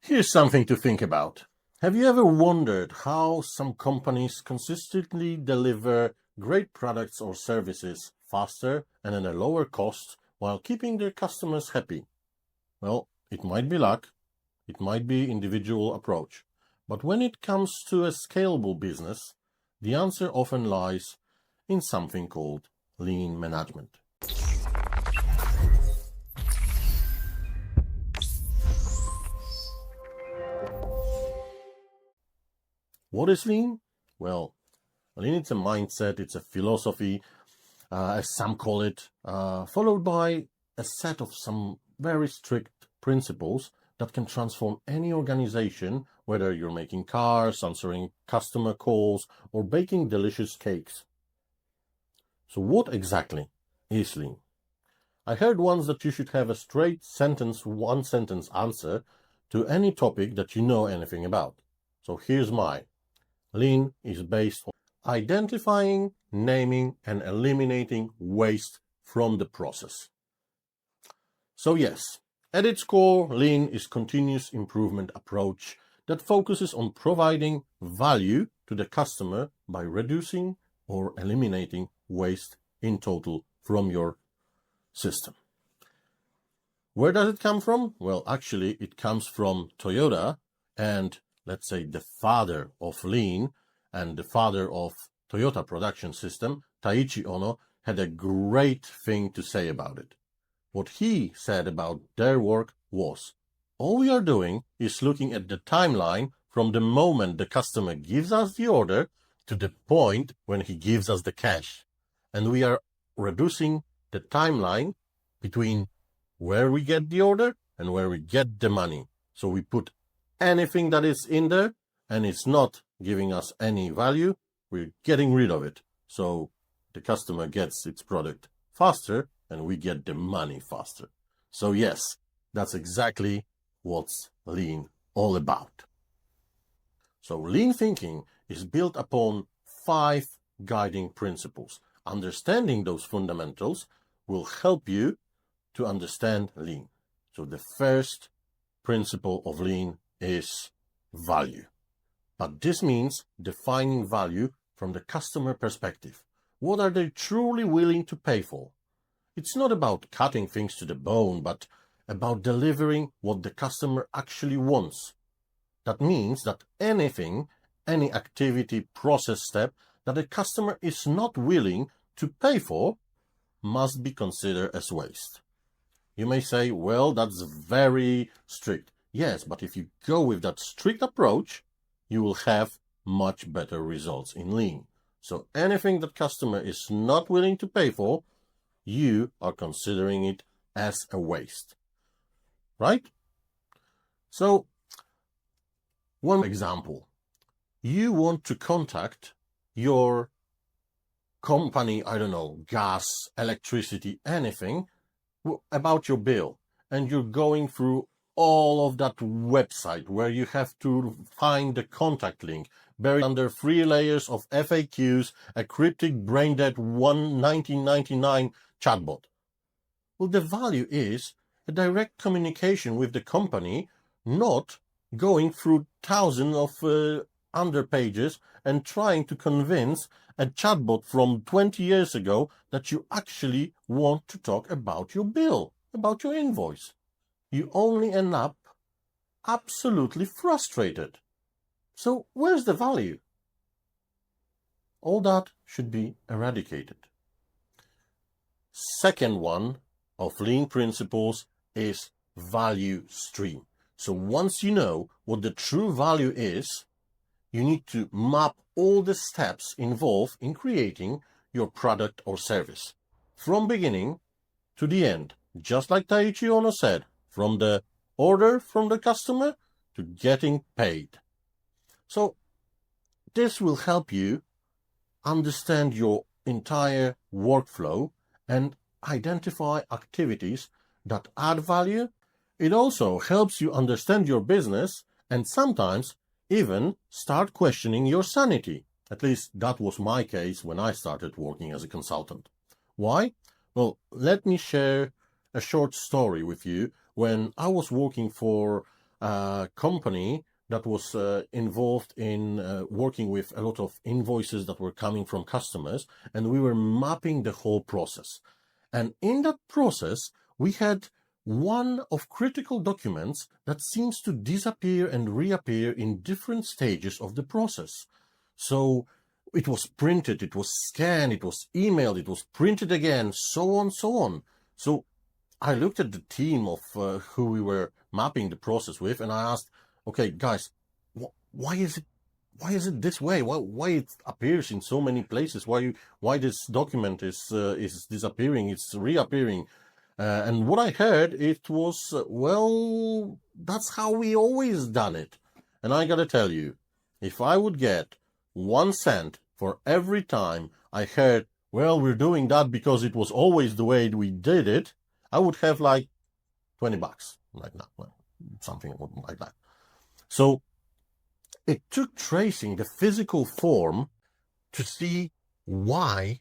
Here's something to think about. Have you ever wondered how some companies consistently deliver great products or services faster and at a lower cost while keeping their customers happy? Well, it might be luck, it might be individual approach, but when it comes to a scalable business, the answer often lies in something called lean management. What is lean? Well, lean is a mindset, it's a philosophy, as some call it, followed by a set of some very strict principles that can transform any organization, whether you're making cars, answering customer calls, or baking delicious cakes. So what exactly is lean? I heard once that you should have a straight sentence, one sentence answer to any topic that you know anything about. So here's mine. Lean is based on identifying, naming, and eliminating waste from the process. So yes, at its core, lean is continuous improvement approach that focuses on providing value to the customer by reducing or eliminating waste in total from your system. Where does it come from? Well, actually, it comes from Toyota, and let's say the father of lean and the father of Toyota production system, Taiichi Ohno, had a great thing to say about it. What he said about their work was, all we are doing is looking at the timeline from the moment the customer gives us the order to the point when he gives us the cash. And we are reducing the timeline between where we get the order and where we get the money. So we put anything that is in there and it's not giving us any value, we're getting rid of it. So the customer gets its product faster and we get the money faster. So yes, that's exactly what's lean all about. So lean thinking is built upon 5 guiding principles. Understanding those fundamentals will help you to understand lean. So the first principle of lean is value. But this means defining value from the customer perspective. What are they truly willing to pay for? It's not about cutting things to the bone, but about delivering what the customer actually wants. That means that anything, any activity, process step that a customer is not willing to pay for must be considered as waste. You may say, well, that's very strict. Yes, but if you go with that strict approach, you will have much better results in lean. So anything that customer is not willing to pay for, you are considering it as a waste, right? So, one example. You want to contact your company, I don't know, gas, electricity, anything, about your bill, and you're going through all of that website where you have to find the contact link buried under 3 layers of FAQs, a cryptic brain-dead 1999 chatbot. Well, the value is a direct communication with the company, not going through thousands of underpages and trying to convince a chatbot from 20 years ago that you actually want to talk about your bill, about your invoice. You only end up absolutely frustrated. So where's the value? All that should be eradicated. Second one of lean principles is value stream. So once you know what the true value is, you need to map all the steps involved in creating your product or service. From beginning to the end, just like Taiichi Ohno said, from the order from the customer to getting paid. So this will help you understand your entire workflow and identify activities that add value. It also helps you understand your business and sometimes even start questioning your sanity. At least that was my case when I started working as a consultant. Why? Well, let me share a short story with you. When I was working for company that was involved in working with a lot of invoices that were coming from customers, and we were mapping the whole process. And in that process, we had one of critical documents that seems to disappear and reappear in different stages of the process. So it was printed, it was scanned, it was emailed, it was printed again, so on, so on. So I looked at the team of who we were mapping the process with, and I asked, okay, guys, why is it this way? Why it appears in so many places? Why this document is disappearing? It's reappearing. And what I heard, it was, well, that's how we always done it. And I gotta tell you, if I would get 1 cent for every time I heard, well, we're doing that because it was always the way we did it, I would have like $20, like that, something like that. So it took tracing the physical form to see why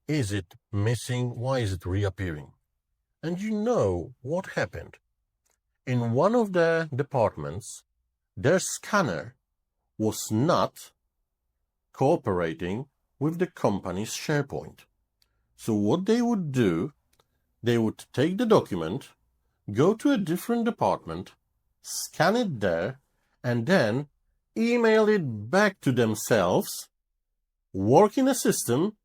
is it missing, why is it reappearing. And you know what happened? In one of the departments, their scanner was not cooperating with the company's SharePoint. So what they would do, they would take the document, go to a different department, scan it there, and then email it back to themselves, work in a system,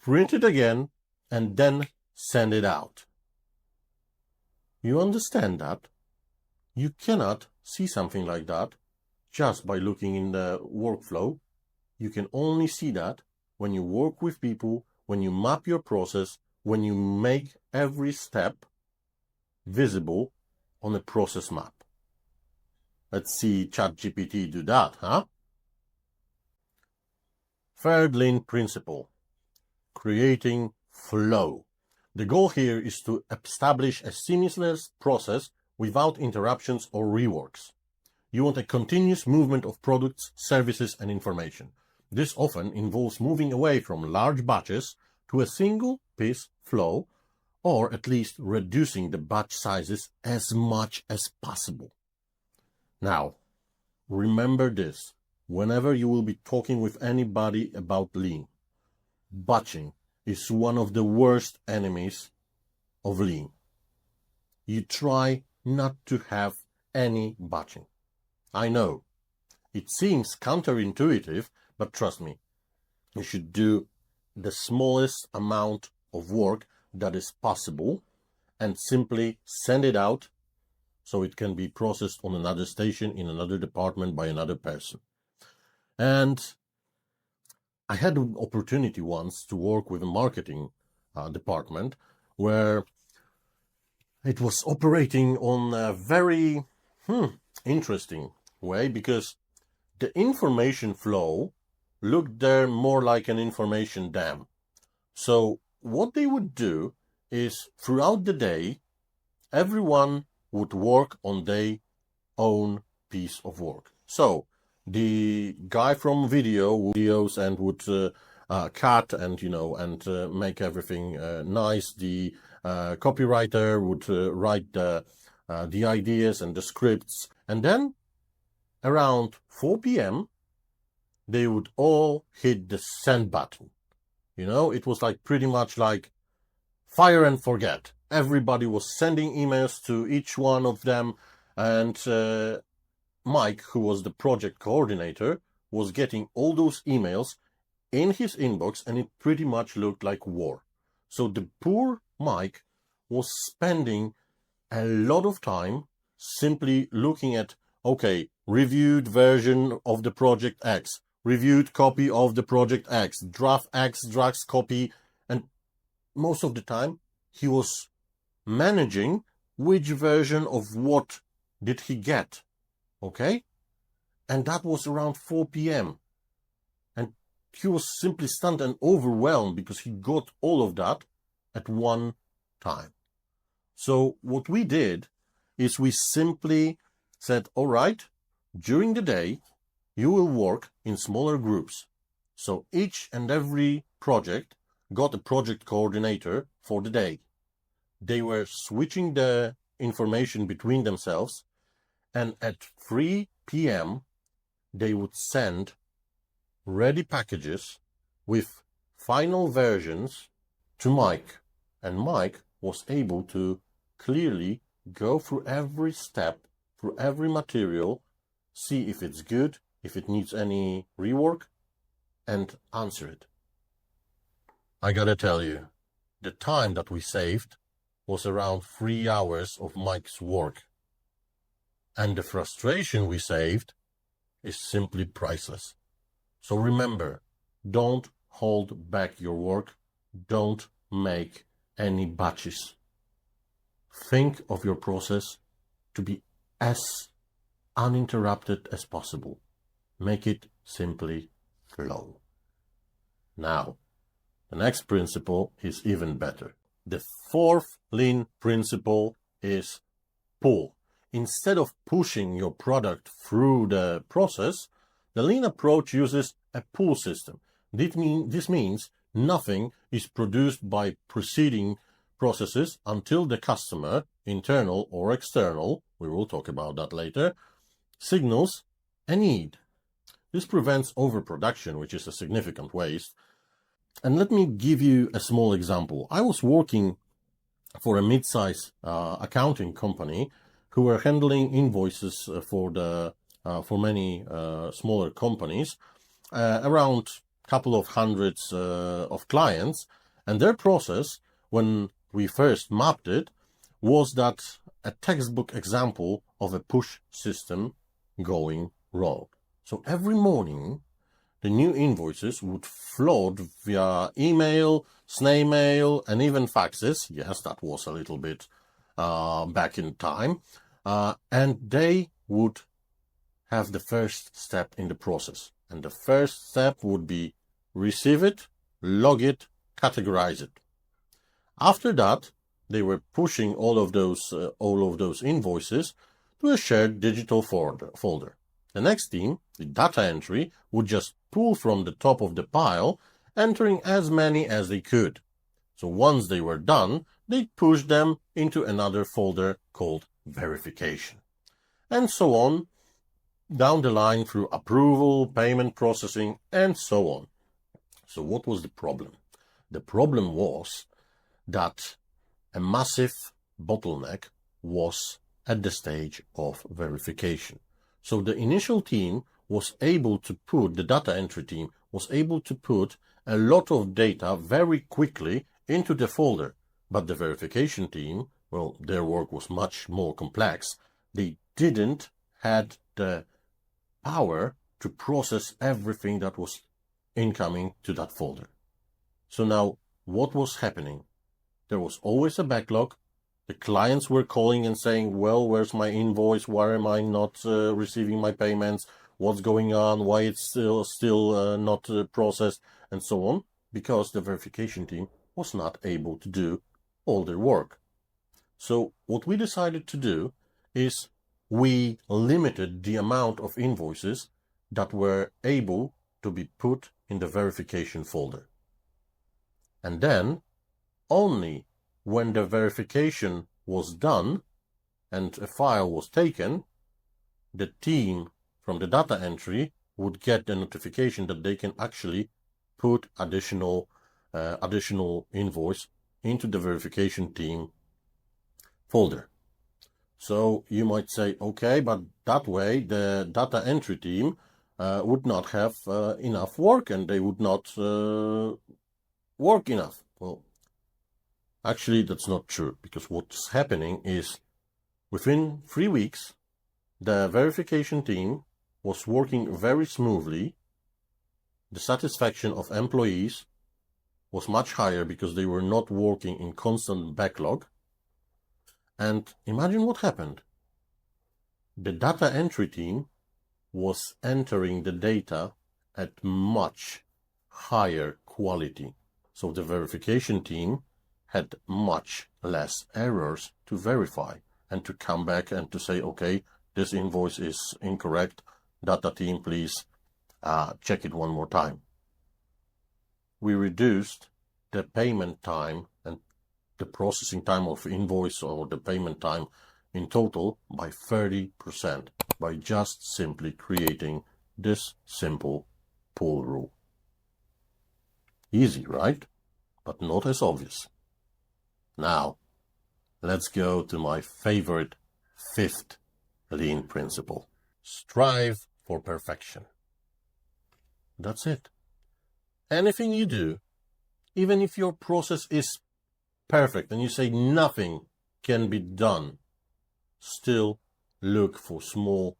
print it again, and then send it out. You understand that? You cannot see something like that just by looking in the workflow. You can only see that when you work with people, when you map your process, when you make every step visible on a process map. Let's see ChatGPT do that, huh? Third Lean principle, creating flow. The goal here is to establish a seamless process without interruptions or reworks. You want a continuous movement of products, services, and information. This often involves moving away from large batches to a single piece flow, or at least reducing the batch sizes as much as possible. Now, remember this, whenever you will be talking with anybody about Lean, batching is one of the worst enemies of Lean. You try not to have any batching. I know, it seems counterintuitive, but trust me, you should do the smallest amount of work that is possible and simply send it out so it can be processed on another station in another department by another person. And I had an opportunity once to work with a marketing department where it was operating on a very interesting way, because the information flow looked there more like an information dam. So what they would do is throughout the day, everyone would work on their own piece of work. So the guy from videos and would cut and make everything nice. The copywriter would write the ideas and the scripts, and then around 4 p.m. they would all hit the send button. It was like pretty much like fire and forget. Everybody was sending emails to each one of them, and Mike, who was the project coordinator, was getting all those emails in his inbox, and it pretty much looked like war. So the poor Mike was spending a lot of time simply looking at, okay, reviewed version of the project X, reviewed copy of the project X, draft X, draft copy, and most of the time he was managing which version of what did he get, okay? And that was around 4 p.m. And he was simply stunned and overwhelmed because he got all of that at one time. So what we did is we simply said, all right, during the day, you will work in smaller groups. So each and every project got a project coordinator for the day. They were switching the information between themselves, and at 3 p.m. they would send ready packages with final versions to Mike, and Mike was able to clearly go through every step, through every material, see if it's good, if it needs any rework, and answer it. I gotta tell you, the time that we saved was around 3 hours of Mike's work. And the frustration we saved is simply priceless. So remember, don't hold back your work. Don't make any batches. Think of your process to be as uninterrupted as possible. Make it simply flow. Now, the next principle is even better. The fourth lean principle is pull. Instead of pushing your product through the process, the lean approach uses a pull system. This means nothing is produced by preceding processes until the customer, internal or external, we will talk about that later, signals a need. This prevents overproduction, which is a significant waste. And let me give you a small example. I was working for a mid-size accounting company who were handling invoices for many smaller companies, around a couple of hundreds of clients. And their process, when we first mapped it, was that a textbook example of a push system going wrong. So every morning, the new invoices would float via email, snail mail, and even faxes. Yes, that was a little bit back in time. And they would have the first step in the process. And the first step would be receive it, log it, categorize it. After that, they were pushing all of those invoices to a shared digital folder. The next team, the data entry, would just pull from the top of the pile, entering as many as they could. So once they were done, they'd push them into another folder called verification. And so on, down the line through approval, payment processing, and so on. So what was the problem? The problem was that a massive bottleneck was at the stage of verification. So the initial team was able to put, the data entry team was able to put a lot of data very quickly into the folder. But the verification team, well, their work was much more complex. They didn't have the power to process everything that was incoming to that folder. So now, what was happening? There was always a backlog. The clients were calling and saying, well, where's my invoice? Why am I not receiving my payments? What's going on? Why it's still not processed? And so on, because the verification team was not able to do all their work. So what we decided to do is we limited the amount of invoices that were able to be put in the verification folder. And then only when the verification was done and a file was taken, the team from the data entry would get the notification that they can actually put additional invoice into the verification team folder. So you might say, okay, but that way the data entry team would not have enough work and they would not work enough. Well, actually, that's not true, because what's happening is within 3 weeks, the verification team was working very smoothly. The satisfaction of employees was much higher because they were not working in constant backlog. And imagine what happened. The data entry team was entering the data at much higher quality. So the verification team had much less errors to verify and to come back and to say, okay, this invoice is incorrect. Data team, please check it one more time. We reduced the payment time and the processing time of invoice, or the payment time in total by 30% by just simply creating this simple pull rule. Easy, right? But not as obvious. Now, let's go to my favorite fifth lean principle. Strive for perfection. That's it. Anything you do, even if your process is perfect and you say nothing can be done, still look for small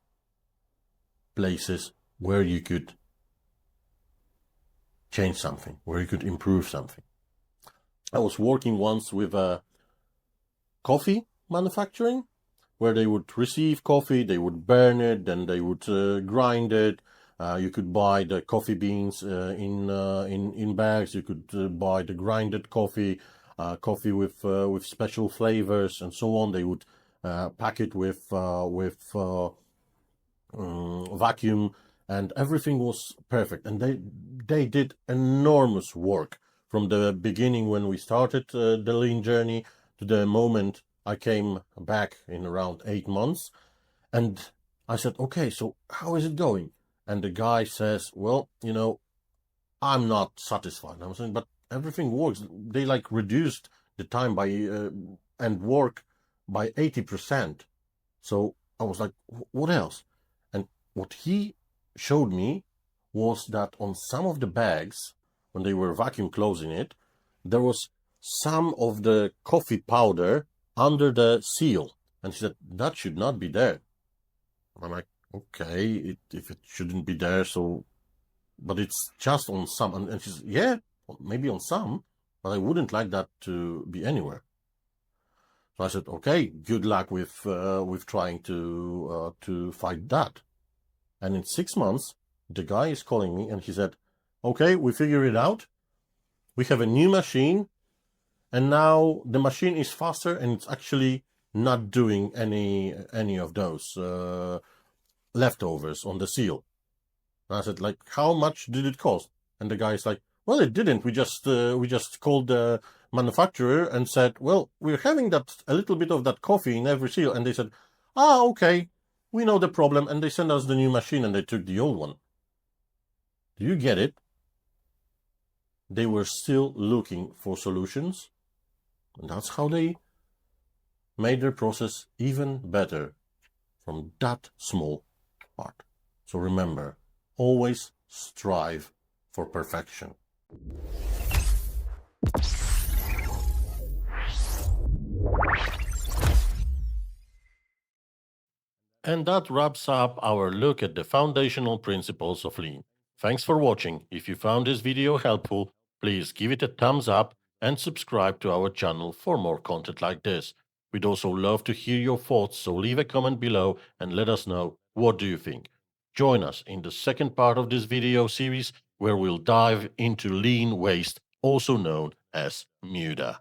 places where you could change something, where you could improve something. I was working once with a coffee manufacturing, where they would receive coffee, they would burn it, then they would grind it. You could buy the coffee beans in bags. You could buy the grinded coffee, coffee with special flavors and so on. They would pack it with vacuum, and everything was perfect. And they did enormous work from the beginning when we started the lean journey to the moment I came back in around 8 months. And I said, okay, so how is it going? And the guy says, well, I'm not satisfied. And I was saying, but everything works. They reduced the time by and work by 80%. So I was like, what else? And what he showed me was that on some of the bags, when they were vacuum closing it, there was some of the coffee powder under the seal. And he said, that should not be there. I'm like, okay, if it shouldn't be there, so, but it's just on some. And she said, yeah, maybe on some, but I wouldn't like that to be anywhere. So I said, okay, good luck with trying to fight that. And in 6 months, the guy is calling me and he said, okay, we figured it out. We have a new machine, and now the machine is faster and it's actually not doing any of those leftovers on the seal. And I said, how much did it cost? And the guy is like, well, it didn't. We just called the manufacturer and said, well, we're having a little bit of that coffee in every seal. And they said, okay, we know the problem. And they sent us the new machine and they took the old one. Do you get it? They were still looking for solutions. And that's how they made their process even better from that small part. So remember, always strive for perfection. And that wraps up our look at the foundational principles of lean. Thanks for watching. If you found this video helpful, please give it a thumbs up and subscribe to our channel for more content like this. We'd also love to hear your thoughts, so leave a comment below and let us know what do you think. Join us in the second part of this video series, where we'll dive into lean waste, also known as MUDA.